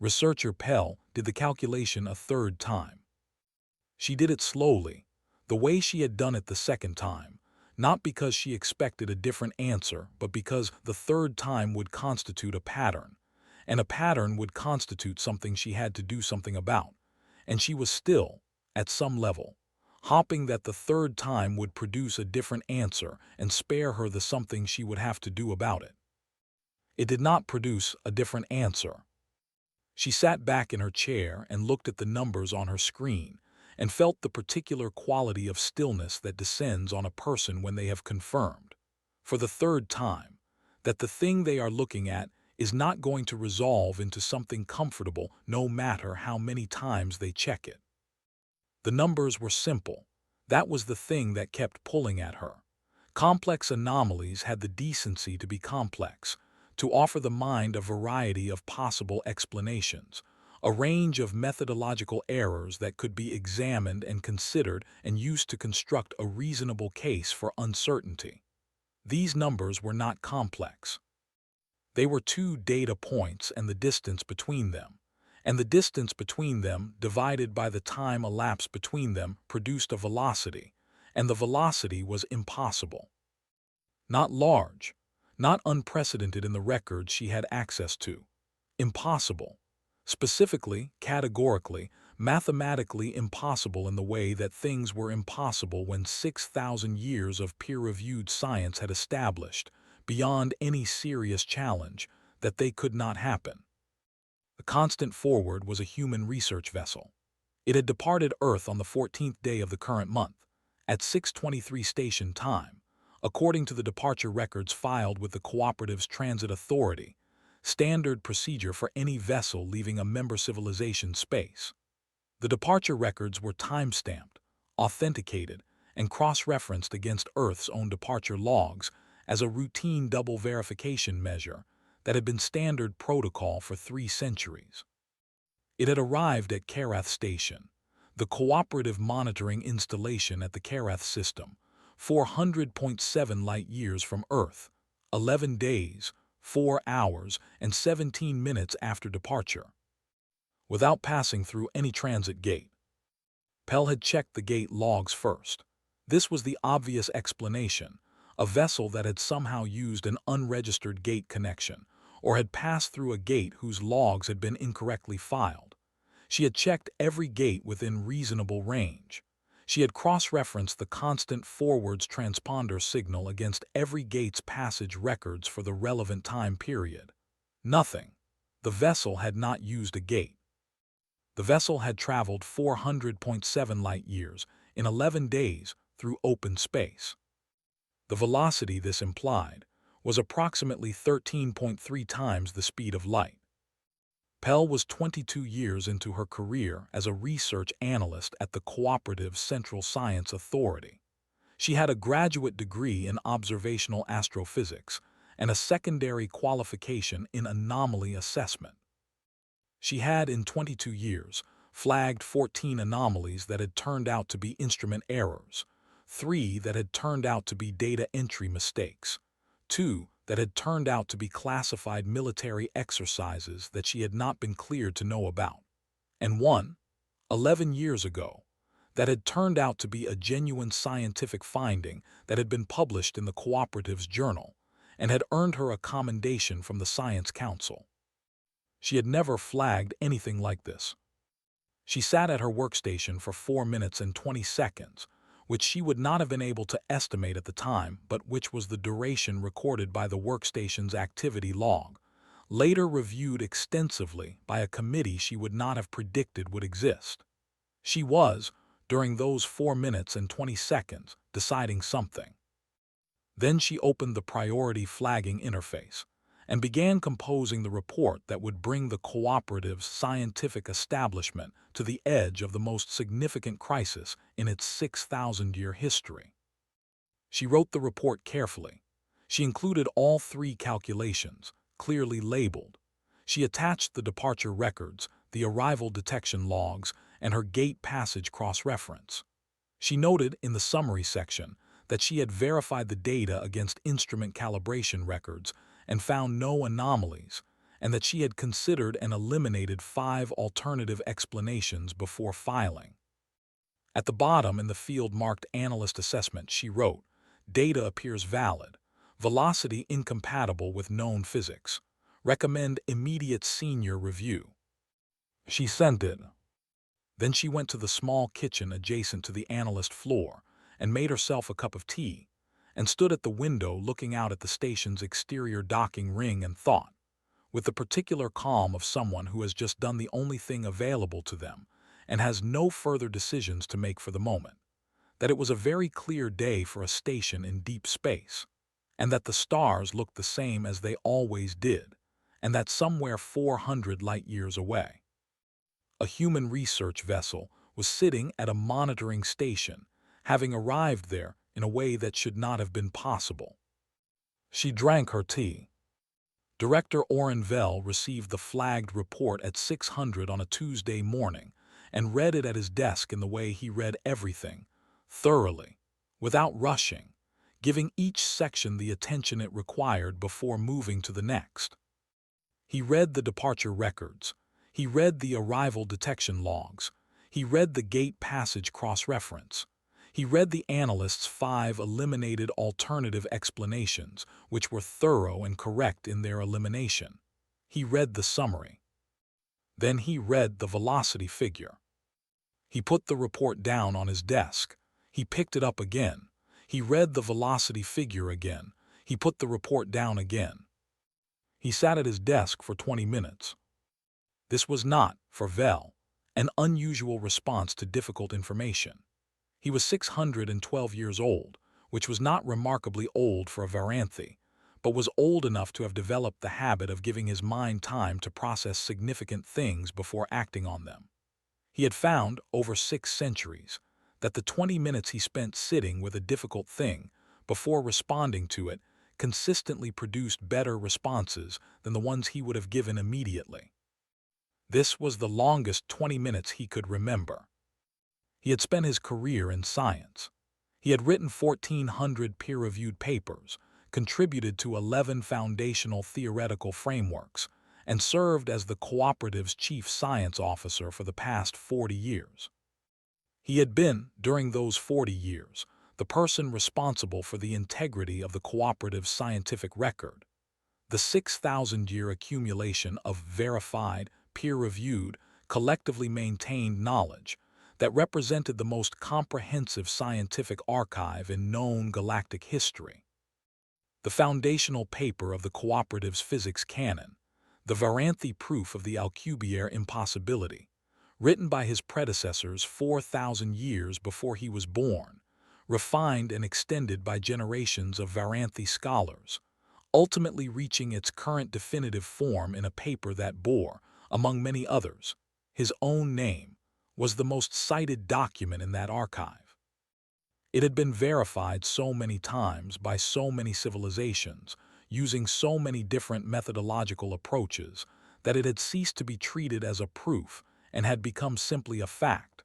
Researcher Pell did the calculation a third time. She did it slowly, the way she had done it the second time, not because she expected a different answer, but because the third time would constitute a pattern, and a pattern would constitute something she had to do something about, and she was still, at some level, hoping that the third time would produce a different answer and spare her the something she would have to do about it. It did not produce a different answer. She sat back in her chair and looked at the numbers on her screen and felt the particular quality of stillness that descends on a person when they have confirmed, for the third time, that the thing they are looking at is not going to resolve into something comfortable no matter how many times they check it. The numbers were simple. That was the thing that kept pulling at her. Complex anomalies had the decency to be complex, to offer the mind a variety of possible explanations, a range of methodological errors that could be examined and considered and used to construct a reasonable case for uncertainty. These numbers were not complex. They were two data points and the distance between them, and the distance between them divided by the time elapsed between them produced a velocity, and the velocity was impossible. Not large, not unprecedented in the records she had access to. Impossible. Specifically, categorically, mathematically impossible in the way that things were impossible when 6,000 years of peer-reviewed science had established, beyond any serious challenge, that they could not happen. The Constant Forward was a human research vessel. It had departed Earth on the 14th day of the current month, at 6:23 station time, according to the departure records filed with the Cooperative's Transit Authority, standard procedure for any vessel leaving a member civilization space. The departure records were time-stamped, authenticated, and cross-referenced against Earth's own departure logs as a routine double verification measure that had been standard protocol for 3 centuries. It had arrived at Karath Station, the cooperative monitoring installation at the Karath system, 400.7 light-years from Earth, 11 days, 4 hours, and 17 minutes after departure, without passing through any transit gate. Pell had checked the gate logs first. This was the obvious explanation, a vessel that had somehow used an unregistered gate connection, or had passed through a gate whose logs had been incorrectly filed. She had checked every gate within reasonable range. She had cross-referenced the Constant Forward's transponder signal against every gate's passage records for the relevant time period. Nothing. The vessel had not used a gate. The vessel had traveled 400.7 light-years in 11 days through open space. The velocity this implied was approximately 13.3 times the speed of light. Pell was 22 years into her career as a research analyst at the Cooperative Central Science Authority. She had a graduate degree in observational astrophysics and a secondary qualification in anomaly assessment. She had, in 22 years, flagged 14 anomalies that had turned out to be instrument errors, 3 that had turned out to be data entry mistakes, 2 that had turned out to be classified military exercises that she had not been cleared to know about, and 1, 11 years ago, that had turned out to be a genuine scientific finding that had been published in the Cooperative's journal and had earned her a commendation from the Science Council. She had never flagged anything like this. She sat at her workstation for 4 minutes and 20 seconds, which she would not have been able to estimate at the time, but which was the duration recorded by the workstation's activity log, later reviewed extensively by a committee she would not have predicted would exist. She was, during those 4 minutes and 20 seconds, deciding something. Then she opened the priority flagging interface and began composing the report that would bring the Cooperative's scientific establishment to the edge of the most significant crisis in its 6,000-year history. She wrote the report carefully. She included all 3 calculations, clearly labeled. She attached the departure records, the arrival detection logs, and her gate passage cross-reference. She noted in the summary section that she had verified the data against instrument calibration records and found no anomalies, and that she had considered and eliminated 5 alternative explanations before filing. At the bottom in the field marked Analyst Assessment, she wrote, "Data appears valid. Velocity incompatible with known physics. Recommend immediate senior review." She sent it. Then she went to the small kitchen adjacent to the analyst floor and made herself a cup of tea, and stood at the window looking out at the station's exterior docking ring and thought, with the particular calm of someone who has just done the only thing available to them and has no further decisions to make for the moment, that it was a very clear day for a station in deep space, and that the stars looked the same as they always did, and that somewhere 400 light-years away, a human research vessel was sitting at a monitoring station, having arrived there in a way that should not have been possible. She drank her tea. Director Oren Vell received the flagged report at 600 on a Tuesday morning and read it at his desk in the way he read everything, thoroughly, without rushing, giving each section the attention it required before moving to the next. He read the departure records. He read the arrival detection logs. He read the gate passage cross-reference. He read the analyst's 5 eliminated alternative explanations, which were thorough and correct in their elimination. He read the summary. Then he read the velocity figure. He put the report down on his desk. He picked it up again. He read the velocity figure again. He put the report down again. He sat at his desk for 20 minutes. This was not, for Vell, an unusual response to difficult information. He was 612 years old, which was not remarkably old for a Varanthi, but was old enough to have developed the habit of giving his mind time to process significant things before acting on them. He had found, over 6 centuries, that the 20 minutes he spent sitting with a difficult thing, before responding to it, consistently produced better responses than the ones he would have given immediately. This was the longest 20 minutes he could remember. He had spent his career in science. He had written 1,400 peer-reviewed papers, contributed to 11 foundational theoretical frameworks, and served as the cooperative's chief science officer for the past 40 years. He had been, during those 40 years, the person responsible for the integrity of the cooperative's scientific record, the 6,000-year accumulation of verified, peer-reviewed, collectively maintained knowledge that represented the most comprehensive scientific archive in known galactic history. The foundational paper of the cooperative's physics canon, the Varanthi proof of the Alcubierre impossibility, written by his predecessors 4,000 years before he was born, refined and extended by generations of Varanthi scholars, ultimately reaching its current definitive form in a paper that bore, among many others, his own name, was the most cited document in that archive. It had been verified so many times by so many civilizations, using so many different methodological approaches, that it had ceased to be treated as a proof and had become simply a fact.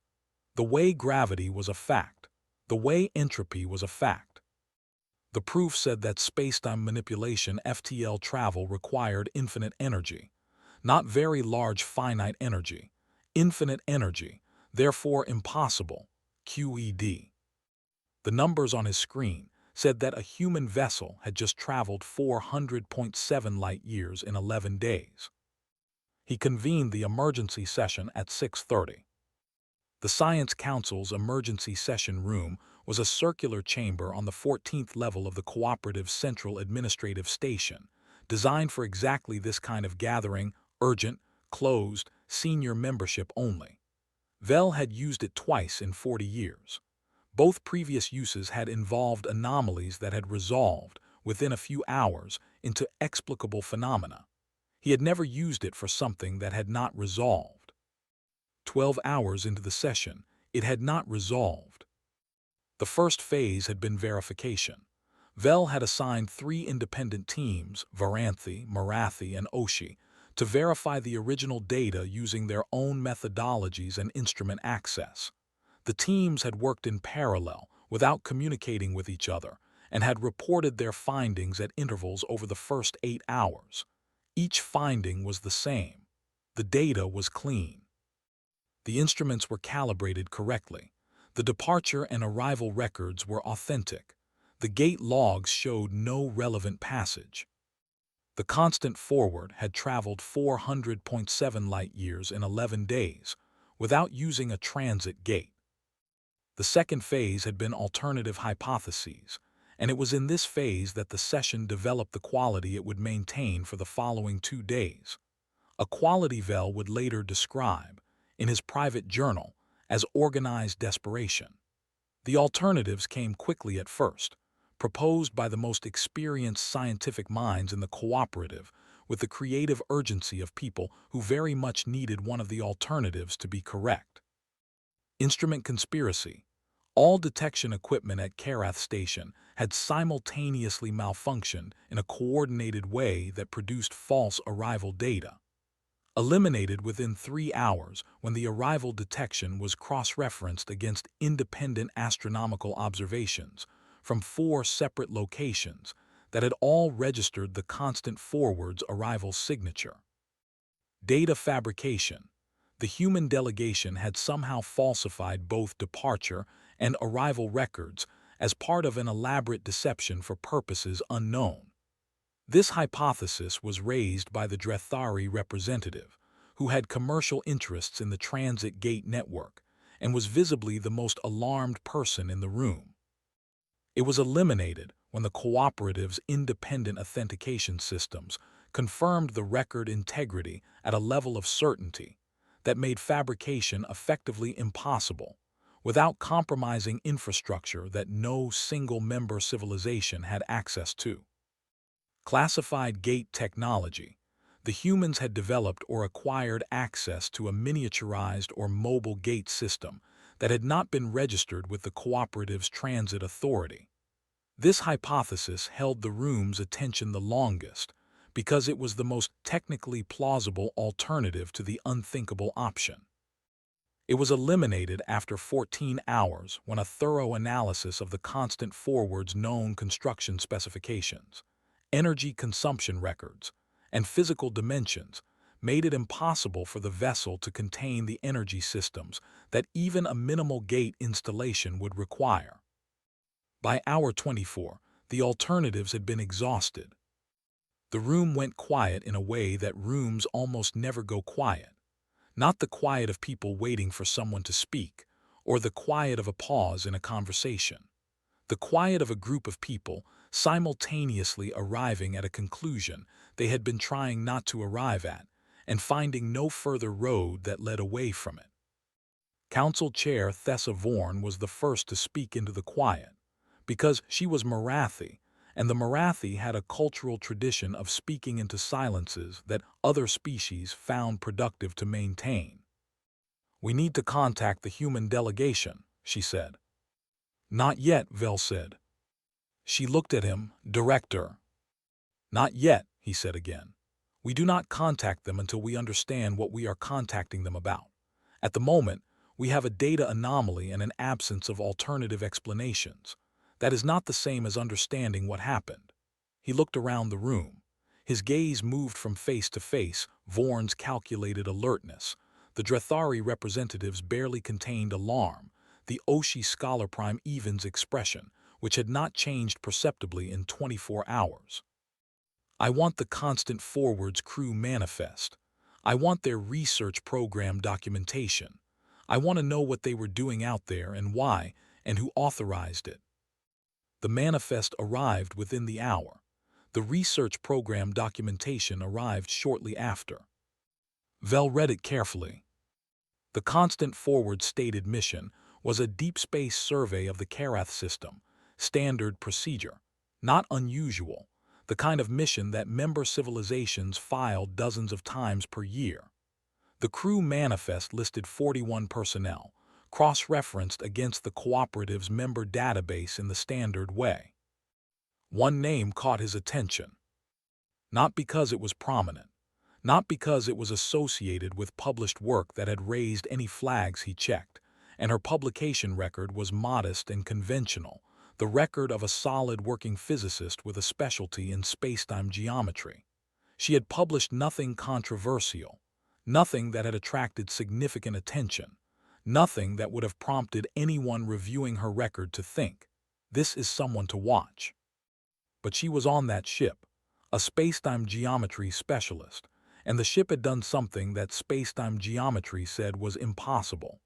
The way gravity was a fact. The way entropy was a fact. The proof said that spacetime manipulation FTL travel required infinite energy, not very large finite energy, infinite energy, therefore impossible, QED. The numbers on his screen said that a human vessel had just traveled 400.7 light-years in 11 days. He convened the emergency session at 6:30. The Science Council's emergency session room was a circular chamber on the 14th level of the Cooperative's Central Administrative Station, designed for exactly this kind of gathering, urgent, closed, senior membership only. Vell had used it twice in 40 years. Both previous uses had involved anomalies that had resolved, within a few hours, into explicable phenomena. He had never used it for something that had not resolved. 12 hours into the session, it had not resolved. The first phase had been verification. Vell had assigned 3 independent teams, Varanthi, Marathi, and Oshi, to verify the original data using their own methodologies and instrument access. The teams had worked in parallel, without communicating with each other, and had reported their findings at intervals over the first 8 hours. Each finding was the same. The data was clean. The instruments were calibrated correctly. The departure and arrival records were authentic. The gate logs showed no relevant passage. The constant forward had traveled 400.7 light-years in 11 days without using a transit gate. The second phase had been alternative hypotheses, and it was in this phase that the session developed the quality it would maintain for the following 2 days. A quality Vell would later describe, in his private journal, as organized desperation. The alternatives came quickly at first, proposed by the most experienced scientific minds in the cooperative, with the creative urgency of people who very much needed one of the alternatives to be correct. Instrument conspiracy. All detection equipment at Karath Station had simultaneously malfunctioned in a coordinated way that produced false arrival data. Eliminated within 3 hours when the arrival detection was cross-referenced against independent astronomical observations from 4 separate locations that had all registered the constant forward's arrival signature. Data fabrication. The human delegation had somehow falsified both departure and arrival records as part of an elaborate deception for purposes unknown. This hypothesis was raised by the Drethari representative, who had commercial interests in the transit gate network and was visibly the most alarmed person in the room. It was eliminated when the cooperative's independent authentication systems confirmed the record integrity at a level of certainty that made fabrication effectively impossible, without compromising infrastructure that no single member civilization had access to. Classified gate technology. The humans had developed or acquired access to a miniaturized or mobile gate system that had not been registered with the cooperative's transit authority. This hypothesis held the room's attention the longest because it was the most technically plausible alternative to the unthinkable option. It was eliminated after 14 hours when a thorough analysis of the constant forward's known construction specifications, energy consumption records, and physical dimensions made it impossible for the vessel to contain the energy systems that even a minimal gate installation would require. By hour 24, the alternatives had been exhausted. The room went quiet in a way that rooms almost never go quiet. Not the quiet of people waiting for someone to speak, or the quiet of a pause in a conversation. The quiet of a group of people simultaneously arriving at a conclusion they had been trying not to arrive at, and finding no further road that led away from it. Council Chair Thessa Vorn was the first to speak into the quiet, because she was Marathi, and the Marathi had a cultural tradition of speaking into silences that other species found productive to maintain. "We need to contact the human delegation," she said. "Not yet," Vell said. She looked at him, "Director." "Not yet," he said again. "We do not contact them until we understand what we are contacting them about. At the moment, we have a data anomaly and an absence of alternative explanations. That is not the same as understanding what happened." He looked around the room. His gaze moved from face to face, Vorn's calculated alertness. The Drethari representatives barely contained alarm, the Oshi Scholar Prime Evan's expression, which had not changed perceptibly in 24 hours. "I want the constant forward's crew manifest. I want their research program documentation. I want to know what they were doing out there and why, and who authorized it." The manifest arrived within the hour. The research program documentation arrived shortly after. Vell read it carefully. The constant forward stated mission was a deep space survey of the Karath system, standard procedure, not unusual, the kind of mission that member civilizations filed dozens of times per year. The crew manifest listed 41 personnel, cross-referenced against the cooperative's member database in the standard way. One name caught his attention. Not because it was prominent, not because it was associated with published work that had raised any flags he checked, and her publication record was modest and conventional, the record of a solid working physicist with a specialty in spacetime geometry. She had published nothing controversial, nothing that had attracted significant attention, nothing that would have prompted anyone reviewing her record to think, this is someone to watch. But she was on that ship, a spacetime geometry specialist, and the ship had done something that spacetime geometry said was impossible.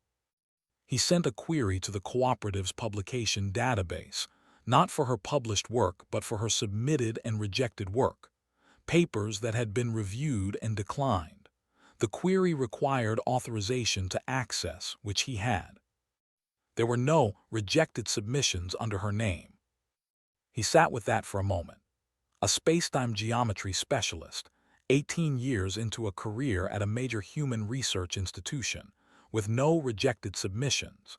He sent a query to the cooperative's publication database, not for her published work but for her submitted and rejected work, papers that had been reviewed and declined. The query required authorization to access, which he had. There were no rejected submissions under her name. He sat with that for a moment. A spacetime geometry specialist, 18 years into a career at a major human research institution, with no rejected submissions.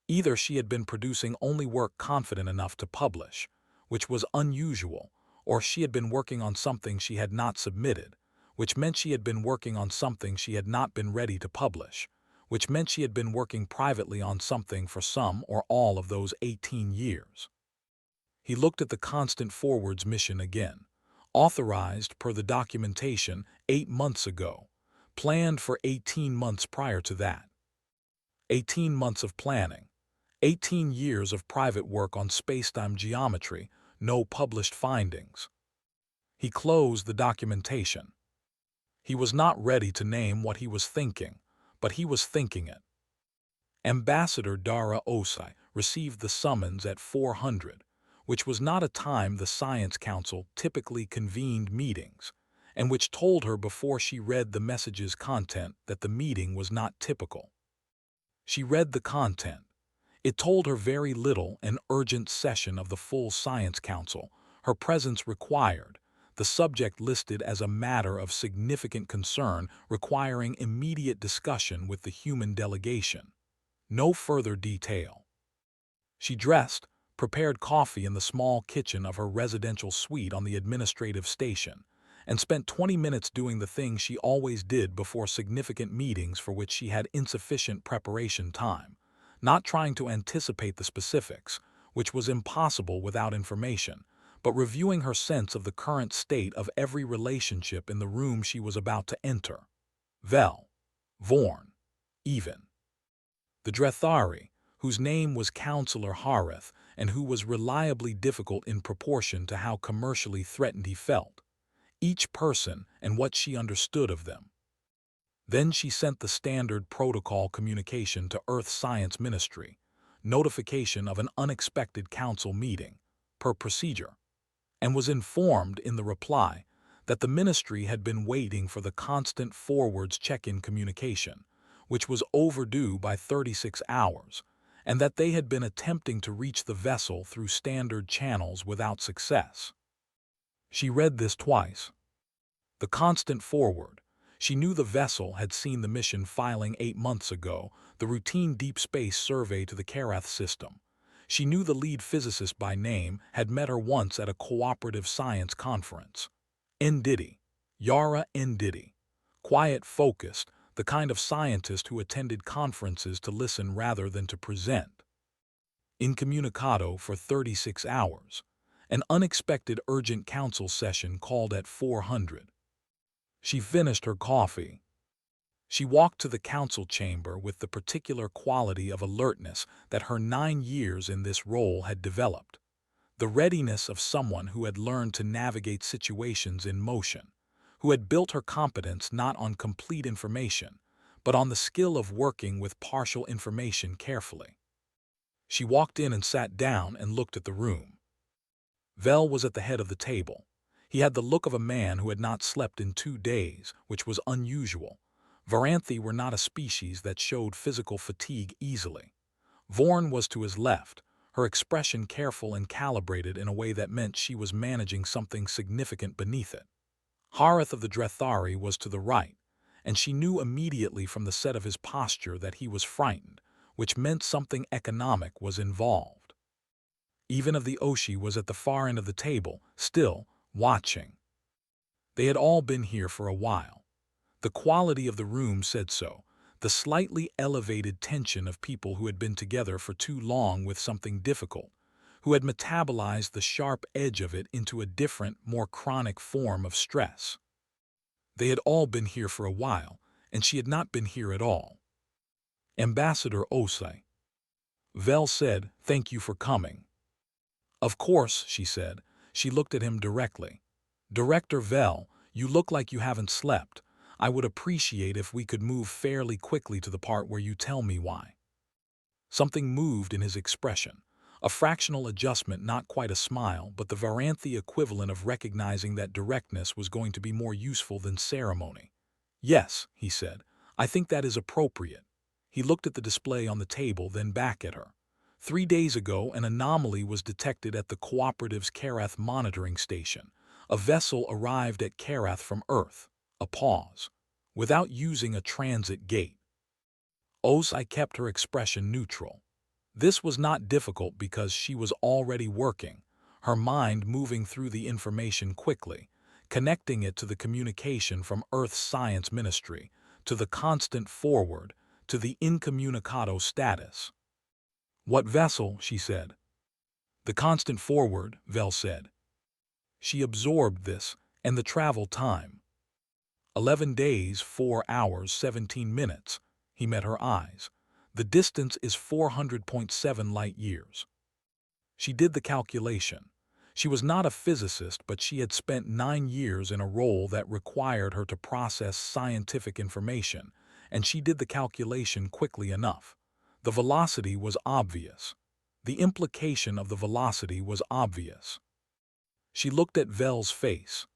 Either she had been producing only work confident enough to publish, which was unusual, or she had been working on something she had not submitted, which meant she had been working on something she had not been ready to publish, which meant she had been working privately on something for some or all of those 18 years. He looked at the Constant Forwards mission again, authorized per the documentation 8 months ago, planned for 18 months prior to that. 18 months of planning, 18 years of private work on spacetime geometry, no published findings. He closed the documentation. He was not ready to name what he was thinking, but he was thinking it. Ambassador Dara Osai received the summons at 400, which was not a time the Science Council typically convened meetings, and which told her before she read the message's content that the meeting was not typical. She read the content. It told her very little an urgent session of the full Science Council, her presence required, the subject listed as a matter of significant concern requiring immediate discussion with the human delegation. No further detail. She dressed, prepared coffee in the small kitchen of her residential suite on the administrative station, and spent 20 minutes doing the thing she always did before significant meetings for which she had insufficient preparation time, not trying to anticipate the specifics, which was impossible without information, but reviewing her sense of the current state of every relationship in the room she was about to enter. Vel, Vorn, even. The Drethari, whose name was Counselor Harith and who was reliably difficult in proportion to how commercially threatened he felt. Each person and what she understood of them. Then she sent the standard protocol communication to Earth Science Ministry, notification of an unexpected council meeting, per procedure, and was informed in the reply that the ministry had been waiting for the Constant Forwards check-in communication, which was overdue by 36 hours, and that they had been attempting to reach the vessel through standard channels without success. She read this twice. The Constant Forward. She knew the vessel had seen the mission filing 8 months ago, the routine deep space survey to the Karath system. She knew the lead physicist by name, had met her once at a cooperative science conference. Ndidi. Yara Ndidi. Quiet, focused, the kind of scientist who attended conferences to listen rather than to present. Incommunicado for 36 hours. An unexpected urgent council session called at 400. She finished her coffee. She walked to the council chamber with the particular quality of alertness that her 9 years in this role had developed. The readiness of someone who had learned to navigate situations in motion, who had built her competence not on complete information, but on the skill of working with partial information carefully. She walked in and sat down and looked at the room. Vel was at the head of the table. He had the look of a man who had not slept in 2 days, which was unusual. Varanthi were not a species that showed physical fatigue easily. Vorn was to his left, her expression careful and calibrated in a way that meant she was managing something significant beneath it. Harith of the Drethari was to the right, and she knew immediately from the set of his posture that he was frightened, which meant something economic was involved. Even of the Oshi was at the far end of the table, still, watching. They had all been here for a while. The quality of the room said so, the slightly elevated tension of people who had been together for too long with something difficult, who had metabolized the sharp edge of it into a different, more chronic form of stress. They had all been here for a while, and she had not been here at all. Ambassador Osai. Vel said, "Thank you for coming." "Of course," she said. She looked at him directly. "Director Vel, you look like you haven't slept. I would appreciate if we could move fairly quickly to the part where you tell me why." Something moved in his expression. A fractional adjustment, not quite a smile, but the Varanthe equivalent of recognizing that directness was going to be more useful than ceremony. "Yes," he said, "I think that is appropriate." He looked at the display on the table, then back at her. 3 days ago, an anomaly was detected at the Cooperative's Karath monitoring station. A vessel arrived at Karath from Earth. A pause. Without using a transit gate. Osai kept her expression neutral. This was not difficult because she was already working, her mind moving through the information quickly, connecting it to the communication from Earth's Science Ministry, to the constant forward, to the incommunicado status. "What vessel?" she said. "The constant forward," Vel said. She absorbed this, and the travel time. 11 days, 4 hours, 17 minutes. He met her eyes. The distance is 400.7 light years. She did the calculation. She was not a physicist, but she had spent 9 years in a role that required her to process scientific information, and she did the calculation quickly enough. The velocity was obvious. The implication of the velocity was obvious. She looked at Vel's face,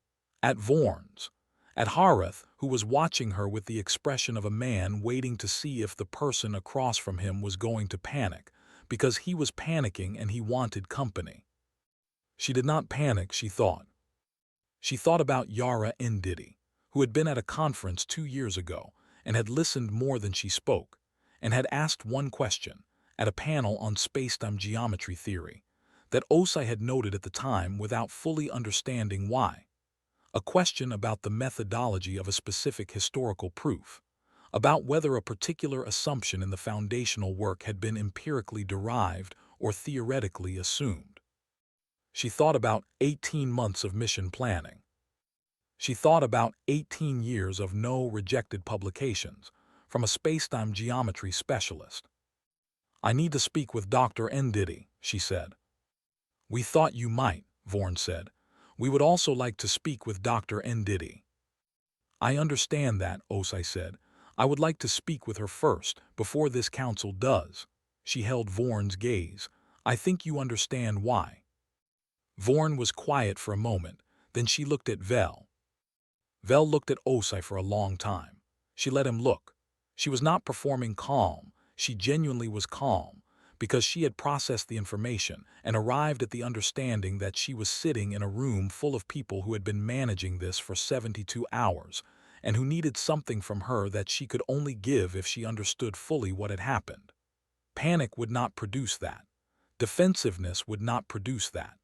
at Vorn's, at Harath, who was watching her with the expression of a man waiting to see if the person across from him was going to panic, because he was panicking and he wanted company. She did not panic, she thought. She thought about Yara Ndidi, who had been at a conference 2 years ago and had listened more than she spoke, and had asked one question, at a panel on spacetime geometry theory, that Osai had noted at the time without fully understanding why. A question about the methodology of a specific historical proof, about whether a particular assumption in the foundational work had been empirically derived or theoretically assumed. She thought about 18 months of mission planning. She thought about 18 years of no rejected publications from a spacetime geometry specialist. "I need to speak with Dr. Ndidi," she said. "We thought you might," Vorn said. "We would also like to speak with Dr. Ndidi." "I understand that," Osai said. "I would like to speak with her first, before this council does." She held Vorn's gaze. "I think you understand why." Vorn was quiet for a moment, then she looked at Vel. Vel looked at Osai for a long time. She let him look. She was not performing calm, she genuinely was calm, because she had processed the information and arrived at the understanding that she was sitting in a room full of people who had been managing this for 72 hours, and who needed something from her that she could only give if she understood fully what had happened. Panic would not produce that. Defensiveness would not produce that.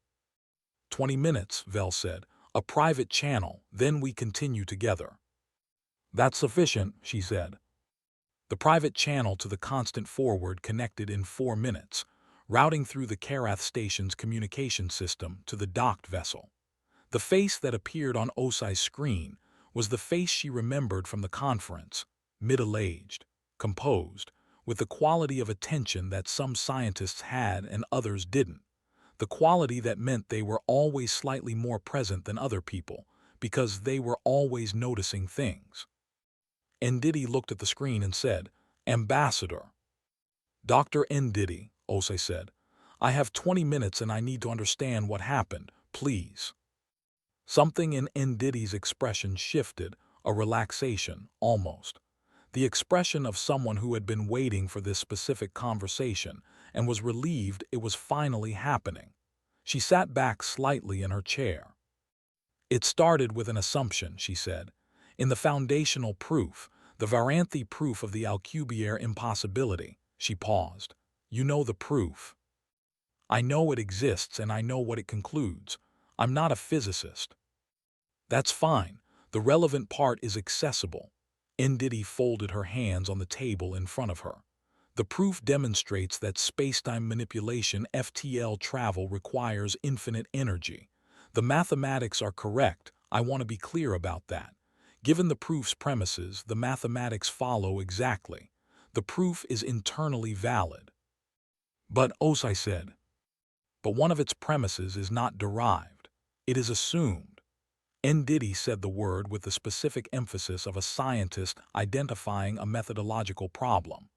20 minutes, Vel said. "A private channel, then we continue together." "That's sufficient," she said. The private channel to the constant forward connected in 4 minutes, routing through the Karath station's communication system to the docked vessel. The face that appeared on Osai's screen was the face she remembered from the conference, middle-aged, composed, with the quality of attention that some scientists had and others didn't. The quality that meant they were always slightly more present than other people, because they were always noticing things. Ndidi looked at the screen and said, "Ambassador." "Dr. Ndidi," Osai said, "I have 20 minutes and I need to understand what happened, please." Something in Ndidi's expression shifted, a relaxation, almost. The expression of someone who had been waiting for this specific conversation and was relieved it was finally happening. She sat back slightly in her chair. "It started with an assumption," she said. "In the foundational proof, the Varanthe proof of the Alcubierre impossibility." She paused. "You know the proof." "I know it exists and I know what it concludes. I'm not a physicist." "That's fine. The relevant part is accessible." Ndidi folded her hands on the table in front of her. "The proof demonstrates that spacetime manipulation FTL travel requires infinite energy. The mathematics are correct, I want to be clear about that. Given the proof's premises, the mathematics follow exactly. The proof is internally valid. But, Osai said, but one of its premises is not derived. It is assumed. Ndidi said the word with the specific emphasis of a scientist identifying a methodological problem.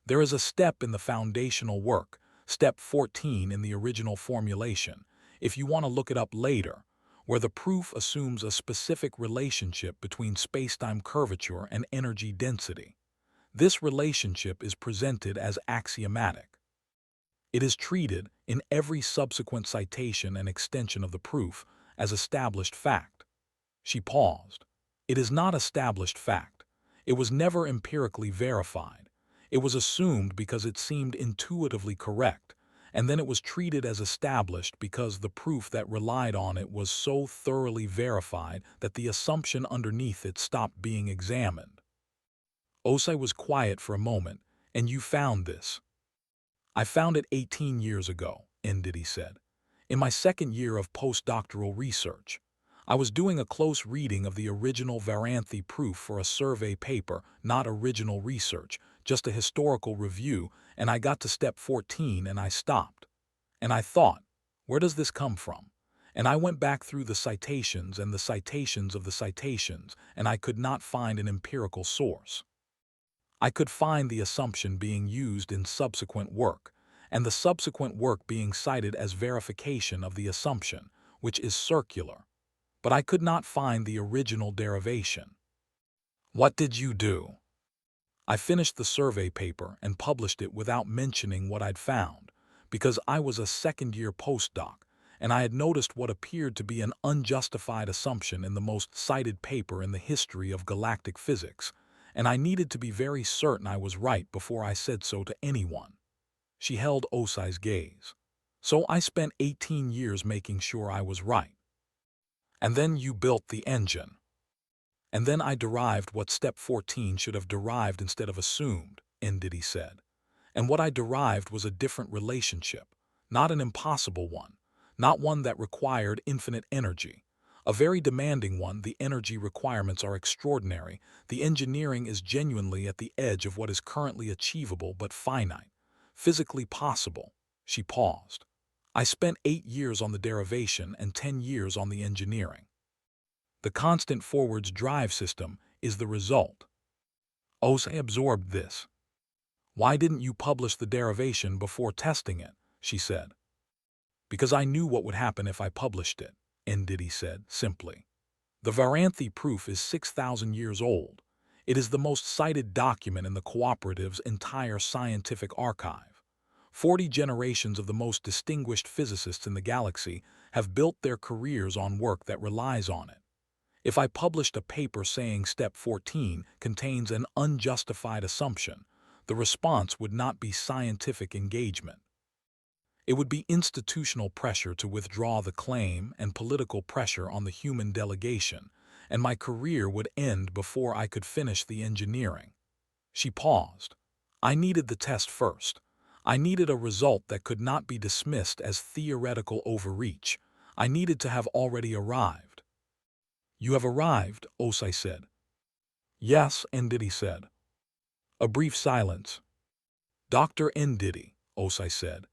There is a step in the foundational work, step 14 in the original formulation, if you want to look it up later, where the proof assumes a specific relationship between spacetime curvature and energy density. This relationship is presented as axiomatic. It is treated, in every subsequent citation and extension of the proof, as established fact. She paused. It is not established fact. It was never empirically verified. It was assumed because it seemed intuitively correct, and then it was treated as established because the proof that relied on it was so thoroughly verified that the assumption underneath it stopped being examined. Osai was quiet for a moment. And you found this? I found it 18 years ago, Ndidi said, in my second year of postdoctoral research. I was doing a close reading of the original Varanthi proof for a survey paper, not original research, just a historical review, and I got to step 14 and I stopped. And I thought, where does this come from? And I went back through the citations and the citations of the citations, and I could not find an empirical source. I could find the assumption being used in subsequent work, and the subsequent work being cited as verification of the assumption, which is circular. But I could not find the original derivation. What did you do? I finished the survey paper and published it without mentioning what I'd found, because I was a second-year postdoc, and I had noticed what appeared to be an unjustified assumption in the most cited paper in the history of galactic physics, and I needed to be very certain I was right before I said so to anyone. She held Osai's gaze. So I spent 18 years making sure I was right. And then you built the engine. And then I derived what step 14 should have derived instead of assumed, Ndidi said. And what I derived was a different relationship, not an impossible one, not one that required infinite energy. A very demanding one. The energy requirements are extraordinary. The engineering is genuinely at the edge of what is currently achievable but finite, physically possible. She paused. I spent 8 years on the derivation and 10 years on the engineering. The constant forwards drive system is the result. Osai absorbed this. Why didn't you publish the derivation before testing it? She said. Because I knew what would happen if I published it, Ndidi said, simply. The Varanthi proof is 6,000 years old. It is the most cited document in the cooperative's entire scientific archive. 40 generations of the most distinguished physicists in the galaxy have built their careers on work that relies on it. If I published a paper saying step 14 contains an unjustified assumption, the response would not be scientific engagement. It would be institutional pressure to withdraw the claim and political pressure on the human delegation, and my career would end before I could finish the engineering. She paused. I needed the test first. I needed a result that could not be dismissed as theoretical overreach. I needed to have already arrived. You have arrived, Osai said. Yes, Ndidi said. A brief silence. Dr. Ndidi, Osai said.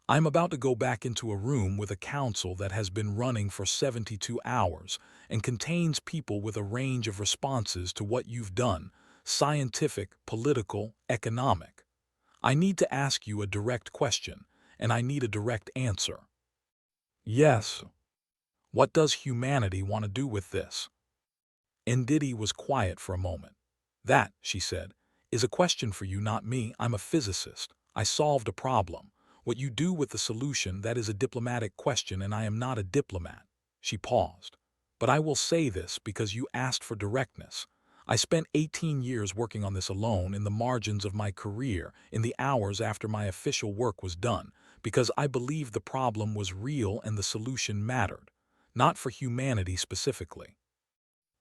I'm about to go back into a room with a council that has been running for 72 hours and contains people with a range of responses to what you've done, scientific, political, economic. I need to ask you a direct question, and I need a direct answer. Yes. What does humanity want to do with this? Ndidi was quiet for a moment. That, she said, is a question for you, not me. I'm a physicist. I solved a problem. What you do with the solution, that is a diplomatic question, and I am not a diplomat. She paused. But I will say this because you asked for directness. I spent 18 years working on this alone in the margins of my career, in the hours after my official work was done, because I believed the problem was real and the solution mattered, not for humanity specifically.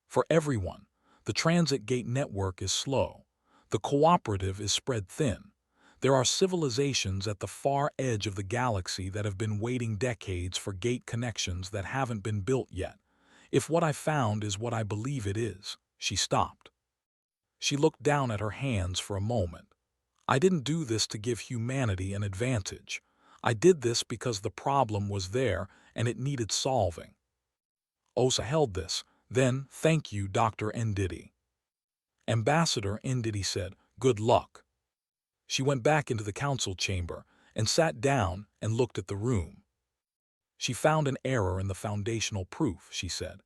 For everyone, the transit gate network is slow. The cooperative is spread thin. There are civilizations at the far edge of the galaxy that have been waiting decades for gate connections that haven't been built yet. If what I found is what I believe it is, She stopped. She looked down at her hands for a moment. I didn't do this to give humanity an advantage. I did this because the problem was there and it needed solving. Osa held this. Then, thank you, Dr. Ndidi. Ambassador Ndidi said, good luck. She went back into the council chamber and sat down and looked at the room. She found an error in the foundational proof, she said.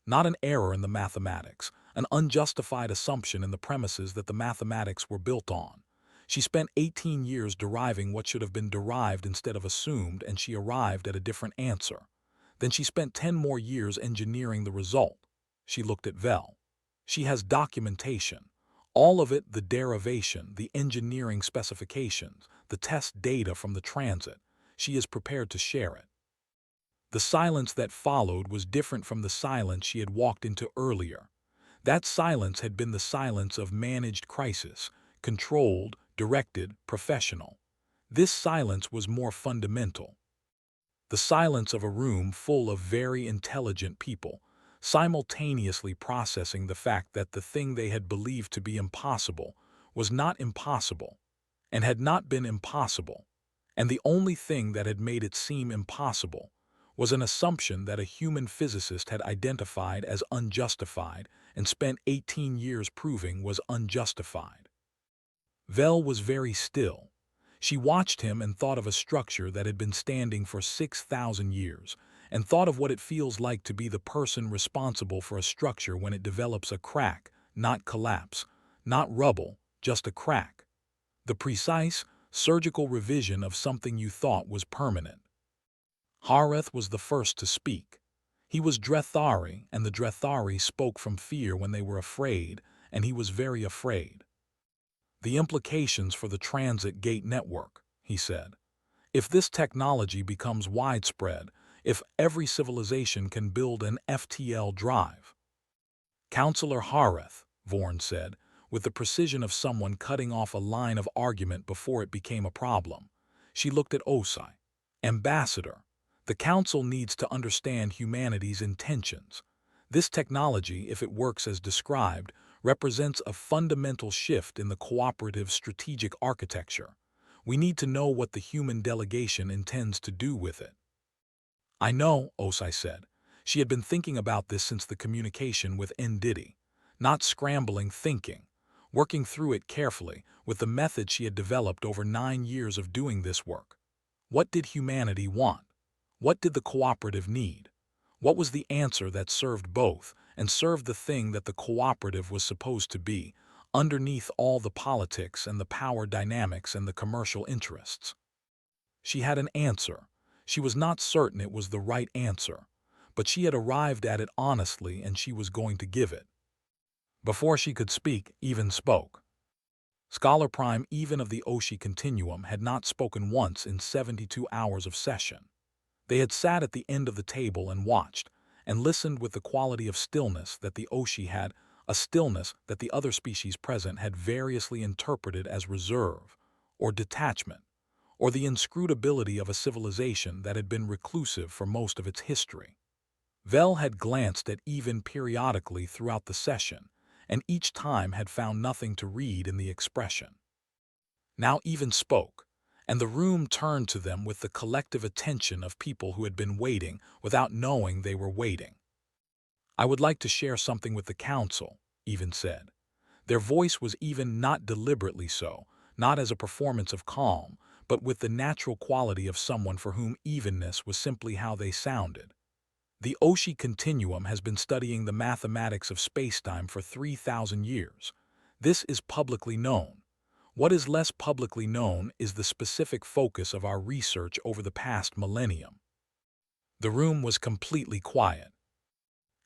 Not an error in the mathematics, an unjustified assumption in the premises that the mathematics were built on. She spent 18 years deriving what should have been derived instead of assumed, and she arrived at a different answer. Then she spent 10 more years engineering the result. She looked at Vel. She has documentation. All of it, the derivation, the engineering specifications, the test data from the transit. She is prepared to share it. The silence that followed was different from the silence she had walked into earlier. That silence had been the silence of managed crisis, controlled, directed, professional. This silence was more fundamental. The silence of a room full of very intelligent people, simultaneously processing the fact that the thing they had believed to be impossible was not impossible, and had not been impossible, and the only thing that had made it seem impossible was an assumption that a human physicist had identified as unjustified and spent 18 years proving was unjustified. Vel was very still. She watched him and thought of a structure that had been standing for 6,000 years, and thought of what it feels like to be the person responsible for a structure when it develops a crack, not collapse, not rubble, just a crack. The precise, surgical revision of something you thought was permanent. Hareth was the first to speak. He was Drethari, and the Drethari spoke from fear when they were afraid, and he was very afraid. The implications for the transit gate network, he said. If this technology becomes widespread, if every civilization can build an FTL drive. Counselor Hareth, Vorn said, with the precision of someone cutting off a line of argument before it became a problem. She looked at Osai. Ambassador, the Council needs to understand humanity's intentions. This technology, if it works as described, represents a fundamental shift in the cooperative strategic architecture. We need to know what the human delegation intends to do with it. I know, Osai said. She had been thinking about this since the communication with Ndidi. Not scrambling, thinking. Working through it carefully, with the method she had developed over 9 years of doing this work. What did humanity want? What did the cooperative need? What was the answer that served both, and served the thing that the cooperative was supposed to be, underneath all the politics and the power dynamics and the commercial interests? She had an answer. She was not certain it was the right answer, but she had arrived at it honestly and she was going to give it. Before she could speak, Even spoke. Scholar Prime Even of the Oshi Continuum had not spoken once in 72 hours of session. They had sat at the end of the table and watched, and listened with the quality of stillness that the Oshi had, a stillness that the other species present had variously interpreted as reserve, or detachment, or the inscrutability of a civilization that had been reclusive for most of its history. Vel had glanced at Even periodically throughout the session, and each time had found nothing to read in the expression. Now Even spoke, and the room turned to them with the collective attention of people who had been waiting without knowing they were waiting. I would like to share something with the council, Even said. Their voice was even not deliberately so, not as a performance of calm, but with the natural quality of someone for whom evenness was simply how they sounded. The Oshi Continuum has been studying the mathematics of spacetime for 3,000 years. This is publicly known. What is less publicly known is the specific focus of our research over the past millennium. The room was completely quiet.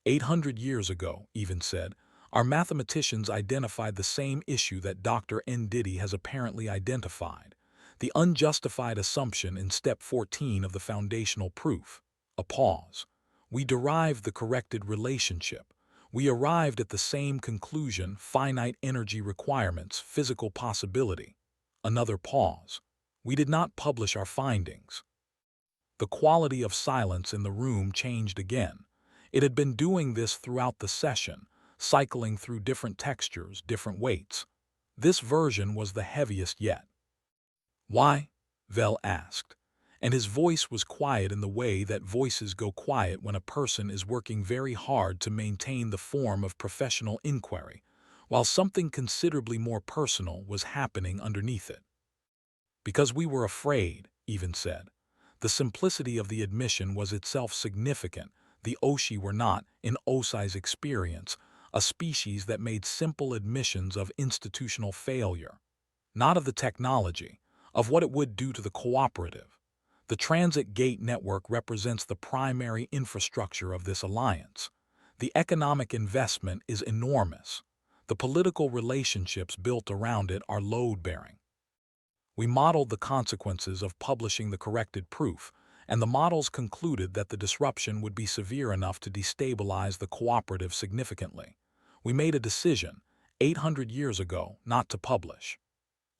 800 years ago, Even said, our mathematicians identified the same issue that Dr. Ndidi has apparently identified, the unjustified assumption in step 14 of the foundational proof. A pause. We derived the corrected relationship. We arrived at the same conclusion: finite energy requirements, physical possibility. Another pause. We did not publish our findings. The quality of silence in the room changed again. It had been doing this throughout the session, cycling through different textures, different weights. This version was the heaviest yet. Why? Vel asked, and his voice was quiet in the way that voices go quiet when a person is working very hard to maintain the form of professional inquiry, while something considerably more personal was happening underneath it. Because we were afraid, Even said. The simplicity of the admission was itself significant. The Oshi were not, in Osai's experience, a species that made simple admissions of institutional failure. Not of the technology, of what it would do to the cooperative. The transit gate network represents the primary infrastructure of this alliance. The economic investment is enormous. The political relationships built around it are load-bearing. We modeled the consequences of publishing the corrected proof, and the models concluded that the disruption would be severe enough to destabilize the cooperative significantly. We made a decision, 800 years ago, not to publish.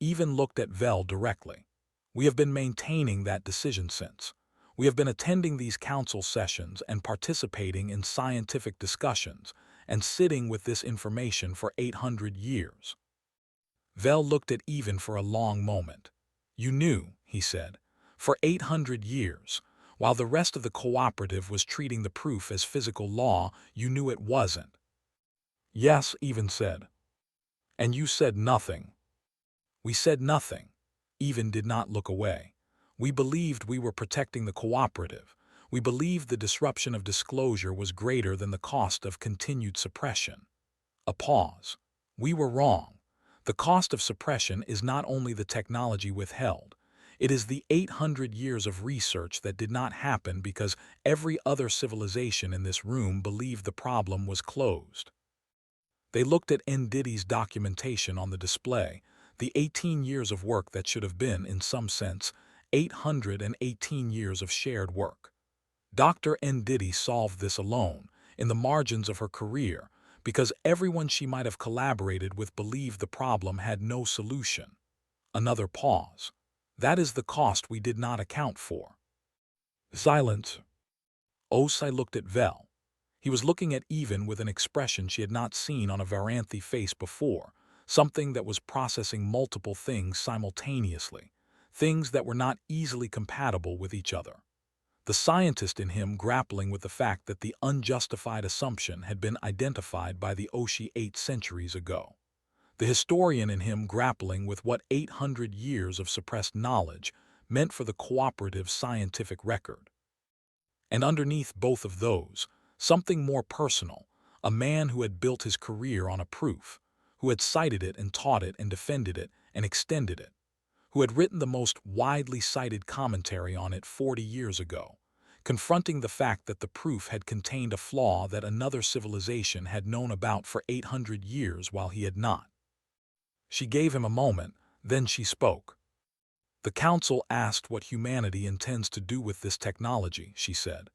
Even looked at Vel directly. We have been maintaining that decision since. We have been attending these council sessions and participating in scientific discussions and sitting with this information for 800 years. Vel looked at Even for a long moment. You knew, he said, for 800 years, while the rest of the cooperative was treating the proof as physical law, you knew it wasn't. Yes, Even said. And you said nothing. We said nothing. Even did not look away. We believed we were protecting the cooperative. We believed the disruption of disclosure was greater than the cost of continued suppression. A pause. We were wrong. The cost of suppression is not only the technology withheld. It is the 800 years of research that did not happen because every other civilization in this room believed the problem was closed. They looked at Nditi's documentation on the display, the 18 years of work that should have been, in some sense, 818 years of shared work. Dr. Nditi solved this alone, in the margins of her career, because everyone she might have collaborated with believed the problem had no solution. Another pause. That is the cost we did not account for. Silence. Osai looked at Vel. He was looking at Even with an expression she had not seen on a Varanthi face before, something that was processing multiple things simultaneously, things that were not easily compatible with each other. The scientist in him grappling with the fact that the unjustified assumption had been identified by the Oshi 8 centuries ago. The historian in him grappling with what 800 years of suppressed knowledge meant for the cooperative scientific record. And underneath both of those, something more personal, a man who had built his career on a proof, who had cited it and taught it and defended it and extended it, who had written the most widely cited commentary on it 40 years ago, confronting the fact that the proof had contained a flaw that another civilization had known about for 800 years while he had not. She gave him a moment, then she spoke. The council asked what humanity intends to do with this technology, she said.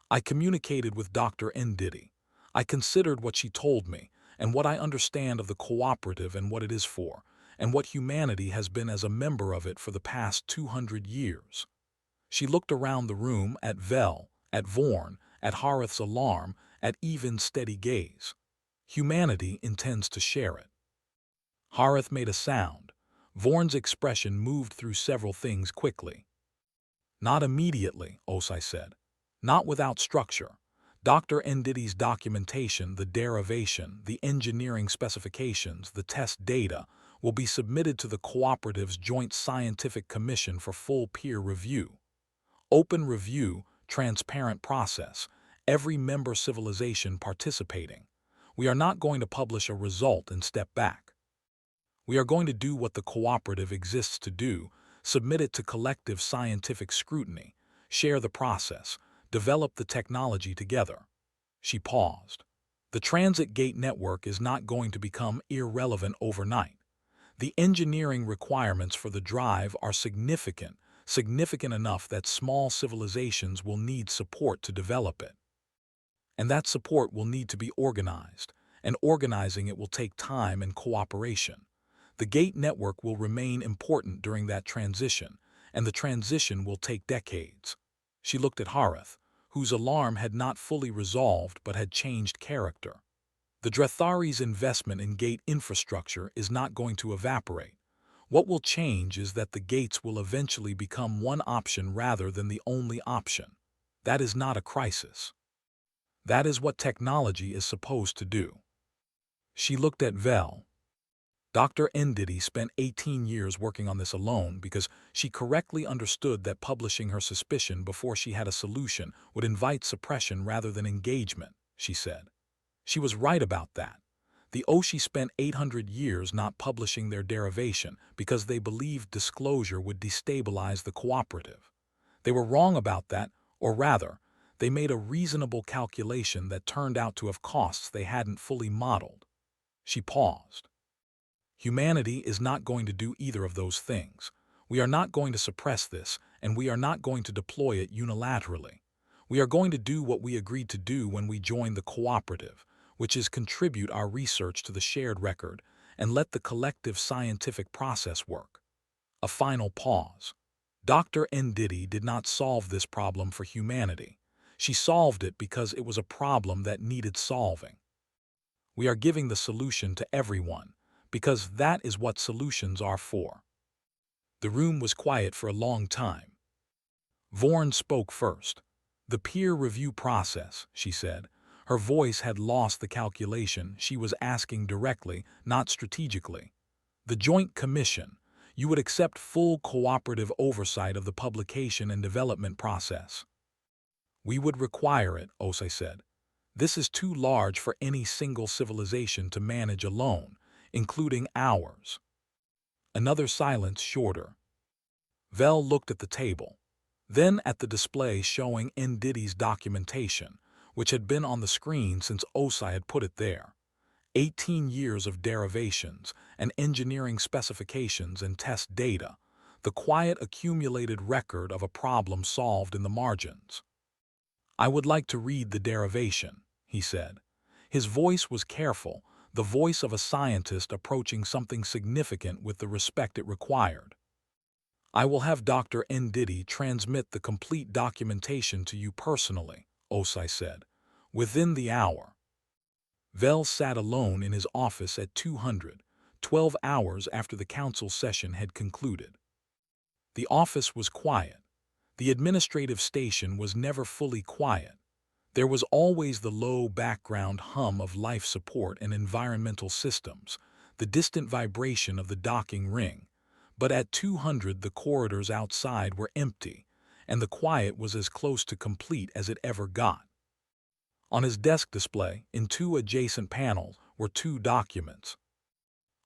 I communicated with Dr. Nditi. I considered what she told me, and what I understand of the cooperative and what it is for, and what humanity has been as a member of it for the past 200 years. She looked around the room at Vel, at Vorn, at Harith's alarm, at Even's steady gaze. Humanity intends to share it. Harith made a sound. Vorn's expression moved through several things quickly. Not immediately, Osai said. Not without structure. Dr. Nditi's documentation, the derivation, the engineering specifications, the test data, will be submitted to the cooperative's Joint Scientific Commission for full peer review. Open review, transparent process, every member civilization participating. We are not going to publish a result and step back. We are going to do what the cooperative exists to do, submit it to collective scientific scrutiny, share the process, develop the technology together. She paused. The transit gate network is not going to become irrelevant overnight. The engineering requirements for the drive are significant enough that small civilizations will need support to develop it. And that support will need to be organized, and organizing it will take time and cooperation. The gate network will remain important during that transition, and the transition will take decades. She looked at Harith, whose alarm had not fully resolved but had changed character. The Drathari's investment in gate infrastructure is not going to evaporate. What will change is that the gates will eventually become one option rather than the only option. That is not a crisis. That is what technology is supposed to do. She looked at Vel. Dr. Ndidi spent 18 years working on this alone because she correctly understood that publishing her suspicion before she had a solution would invite suppression rather than engagement, she said. She was right about that. The Oshi spent 800 years not publishing their derivation because they believed disclosure would destabilize the cooperative. They were wrong about that, or rather, they made a reasonable calculation that turned out to have costs they hadn't fully modeled. She paused. Humanity is not going to do either of those things. We are not going to suppress this, and we are not going to deploy it unilaterally. We are going to do what we agreed to do when we joined the cooperative, which is contribute our research to the shared record and let the collective scientific process work. A final pause. Dr. Ndidi did not solve this problem for humanity. She solved it because it was a problem that needed solving. We are giving the solution to everyone, because that is what solutions are for. The room was quiet for a long time. Vorn spoke first. The peer review process, she said. Her voice had lost the calculation. She was asking directly, not strategically. The Joint Commission. You would accept full cooperative oversight of the publication and development process. We would require it, Osei said. This is too large for any single civilization to manage alone, including ours. Another silence shorter. Vel looked at the table, then at the display showing Ndidi's documentation, which had been on the screen since Osei had put it there. 18 years of derivations and engineering specifications and test data, the quiet accumulated record of a problem solved in the margins. I would like to read the derivation, he said. His voice was careful, the voice of a scientist approaching something significant with the respect it required. I will have Dr. Ndidi transmit the complete documentation to you personally, Osei said, within the hour. Vel sat alone in his office at 200, 12 hours after the council session had concluded. The office was quiet. The administrative station was never fully quiet. There was always the low background hum of life support and environmental systems, the distant vibration of the docking ring. But at 200 the corridors outside were empty, and the quiet was as close to complete as it ever got. On his desk display, in two adjacent panels, were two documents.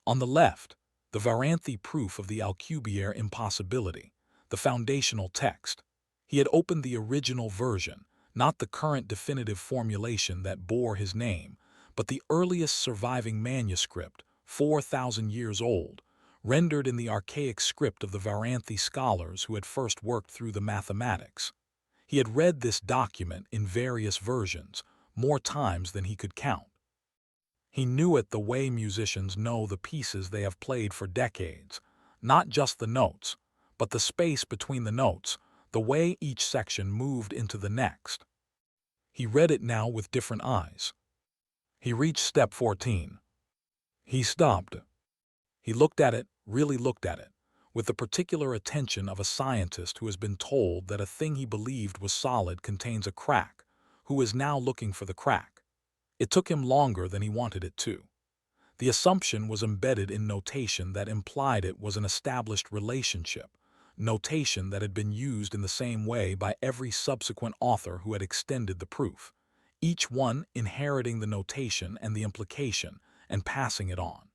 On the left, the Varanthi proof of the Alcubierre impossibility, the foundational text. He had opened the original version, not the current definitive formulation that bore his name, but the earliest surviving manuscript, 4,000 years old, rendered in the archaic script of the Varanthi scholars who had first worked through the mathematics. He had read this document in various versions, more times than he could count. He knew it the way musicians know the pieces they have played for decades, not just the notes, but the space between the notes, the way each section moved into the next. He read it now with different eyes. He reached step 14. He stopped. He looked at it, really looked at it, with the particular attention of a scientist who has been told that a thing he believed was solid contains a crack, who is now looking for the crack. It took him longer than he wanted it to. The assumption was embedded in notation that implied it was an established relationship, notation that had been used in the same way by every subsequent author who had extended the proof, each one inheriting the notation and the implication and passing it on.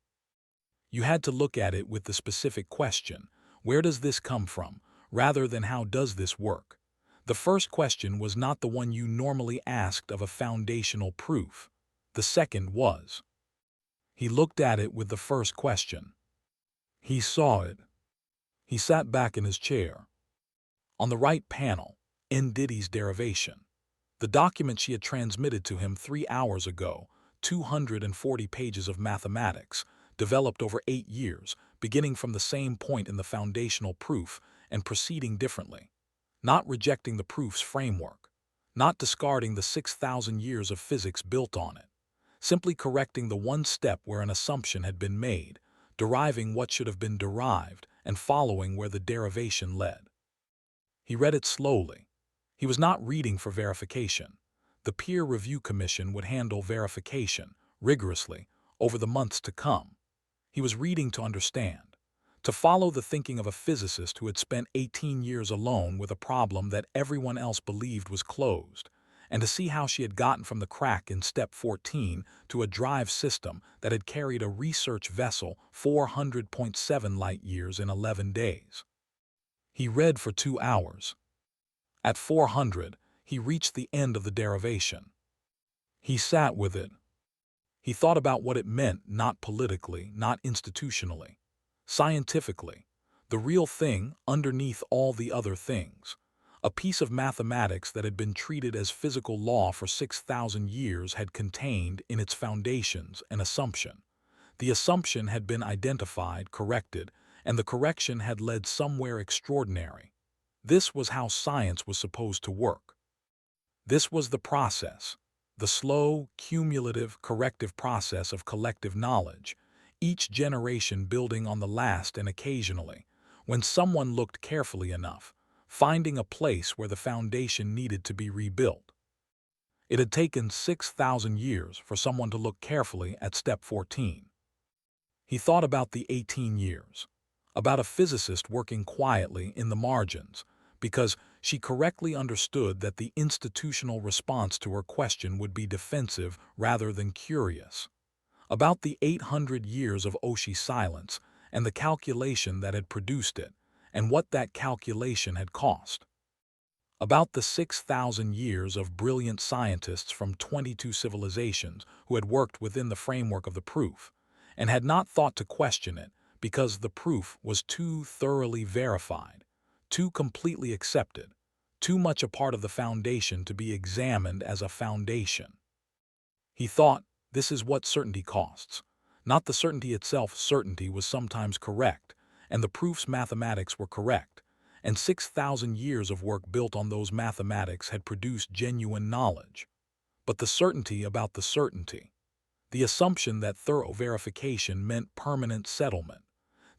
You had to look at it with the specific question, where does this come from, rather than how does this work? The first question was not the one you normally asked of a foundational proof. The second was. He looked at it with the first question. He saw it. He sat back in his chair. On the right panel, Ndidi's derivation. The document she had transmitted to him 3 hours ago, 240 pages of mathematics, developed over 8 years, beginning from the same point in the foundational proof and proceeding differently. Not rejecting the proof's framework, not discarding the 6,000 years of physics built on it, simply correcting the one step where an assumption had been made, deriving what should have been derived, and following where the derivation led. He read it slowly. He was not reading for verification. The peer review commission would handle verification, rigorously, over the months to come. He was reading to understand, to follow the thinking of a physicist who had spent 18 years alone with a problem that everyone else believed was closed, and to see how she had gotten from the crack in step 14 to a drive system that had carried a research vessel 400.7 light-years in 11 days. He read for 2 hours. At 400, he reached the end of the derivation. He sat with it. He thought about what it meant, not politically, not institutionally, scientifically, the real thing underneath all the other things. A piece of mathematics that had been treated as physical law for 6,000 years had contained in its foundations an assumption. The assumption had been identified, corrected, and the correction had led somewhere extraordinary. This was how science was supposed to work. This was the process, the slow, cumulative, corrective process of collective knowledge, each generation building on the last, and occasionally, when someone looked carefully enough, finding a place where the foundation needed to be rebuilt. It had taken 6,000 years for someone to look carefully at step 14. He thought about the 18 years, about a physicist working quietly in the margins, because she correctly understood that the institutional response to her question would be defensive rather than curious. About the 800 years of Oshi silence and the calculation that had produced it, and what that calculation had cost. About the 6,000 years of brilliant scientists from 22 civilizations who had worked within the framework of the proof, and had not thought to question it because the proof was too thoroughly verified, too completely accepted, too much a part of the foundation to be examined as a foundation. He thought, this is what certainty costs. Not the certainty itself. Certainty was sometimes correct, and the proof's mathematics were correct, and 6,000 years of work built on those mathematics had produced genuine knowledge. But the certainty about the certainty, the assumption that thorough verification meant permanent settlement,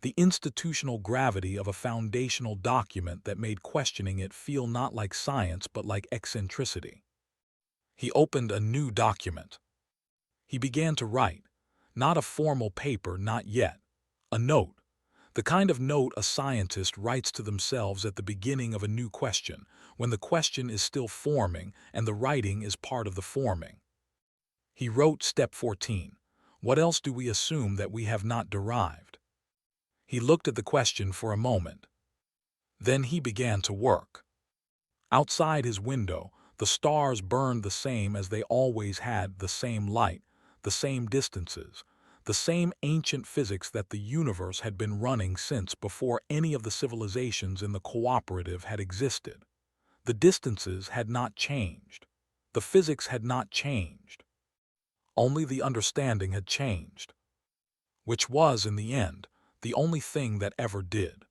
the institutional gravity of a foundational document that made questioning it feel not like science but like eccentricity. He opened a new document. He began to write, not a formal paper, not yet, a note, the kind of note a scientist writes to themselves at the beginning of a new question, when the question is still forming and the writing is part of the forming. He wrote step 14. What else do we assume that we have not derived? He looked at the question for a moment. Then he began to work. Outside his window, the stars burned the same as they always had, the same light, the same distances, the same ancient physics that the universe had been running since before any of the civilizations in the cooperative had existed. The distances had not changed. The physics had not changed. Only the understanding had changed, which was, in the end, the only thing that ever did.